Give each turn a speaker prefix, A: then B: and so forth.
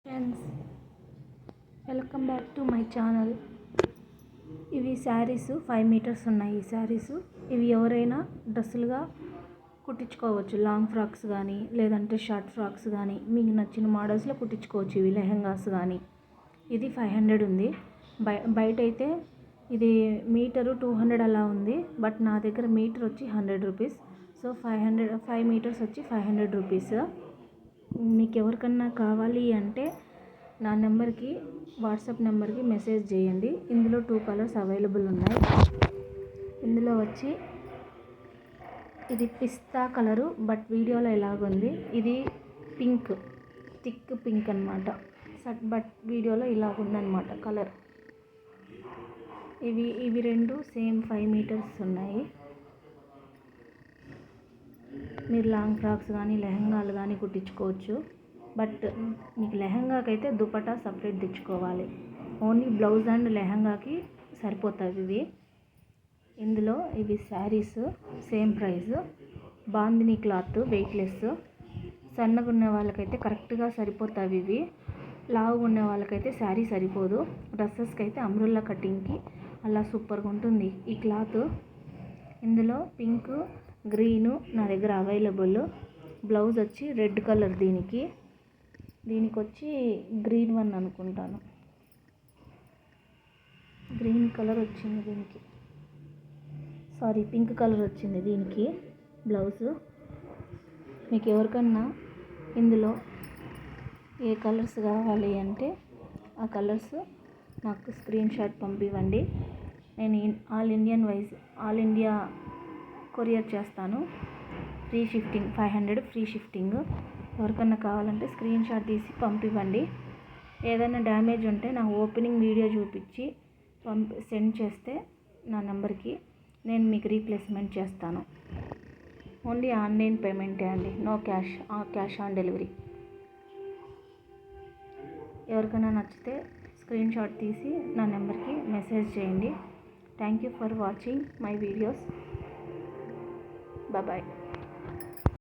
A: Friends, welcome back to my channel. ఇవి saris 5 metres ఉన్నాయి. ఈ శారీస్ ఇవి ఎవరైనా డ్రెస్సులుగా కుట్టించుకోవచ్చు. లాంగ్ ఫ్రాక్స్ కానీ లేదంటే షార్ట్ ఫ్రాక్స్ కానీ మీకు నచ్చిన మోడల్స్లో కుట్టించుకోవచ్చు. ఇవి లెహెంగాస్ కానీ. ఇది 500 ఉంది. బయట అయితే ఇది మీటరు 200 అలా ఉంది. బట్ నా దగ్గర మీటర్ వచ్చి 100 రూపీస్. సో 5 మీటర్స్ వచ్చి 500 రూపీస్. మీకు ఎవరికన్నా కావాలి అంటే నా నెంబర్కి వాట్సాప్ నెంబర్కి మెసేజ్ చేయండి. ఇందులో 2 కలర్స్ అవైలబుల్ ఉన్నాయి. ఇందులో వచ్చి ఇది పిస్తా కలరు, బట్ వీడియోలో ఇలాగుంది. ఇది పింక్, థిక్ పింక్ అనమాట. బట్ వీడియోలో ఇలాగుందనమాట కలర్. ఇవి రెండు సేమ్ 5 మీటర్స్ ఉన్నాయి. మీరు లాంగ్ ఫ్రాక్స్ కానీ లెహంగాలు కానీ కుట్టించుకోవచ్చు. బట్ మీకు లెహంగాకి అయితే దుపట్టా సపరేట్ తెచ్చుకోవాలి. ఓన్లీ బ్లౌజ్ అండ్ లెహంగాకి సరిపోతాయి ఇవి. ఇందులో ఇవి saris same price. Bandhani cloth, weightless. సన్నగా ఉన్న వాళ్ళకైతే కరెక్ట్గా సరిపోతాయి ఇవి. లావుగా ఉన్న వాళ్ళకైతే శారీ సరిపోదు. డ్రెస్సెస్కి అయితే అంబ్రెల్లా కటింగ్కి అలా సూపర్గా ఉంటుంది ఈ క్లాత్. ఇందులో పింక్, గ్రీను నా దగ్గర అవైలబుల్. బ్లౌజ్ వచ్చి రెడ్ కలర్. దీనికి వచ్చి గ్రీన్ వన్ అనుకుంటాను. గ్రీన్ కలర్ వచ్చింది దీనికి. సారీ, పింక్ కలర్ వచ్చింది దీనికి బ్లౌజ్. మీకు ఎవరికన్నా ఇందులో ఏ కలర్స్ కావాలి అంటే ఆ కలర్స్ నాకు స్క్రీన్ షాట్ పంపివ్వండి. నేను ఆల్ ఇండియా కొరియర్ చేస్తాను. Free shifting, 500 free shifting. ఎవరికన్నా కావాలంటే స్క్రీన్ షాట్ తీసి పంపివ్వండి. ఏదైనా డ్యామేజ్ ఉంటే నాకు ఓపెనింగ్ వీడియో చూపించి సెండ్ చేస్తే నా నెంబర్కి నేను మీకు రీప్లేస్మెంట్ చేస్తాను. ఓన్లీ ఆన్లైన్ పేమెంటే అండి, నో క్యాష్ ఆన్ డెలివరీ. ఎవరికైనా నచ్చితే స్క్రీన్ షాట్ తీసి నా నెంబర్కి మెసేజ్ చేయండి. Thank you for watching my videos. Bye bye.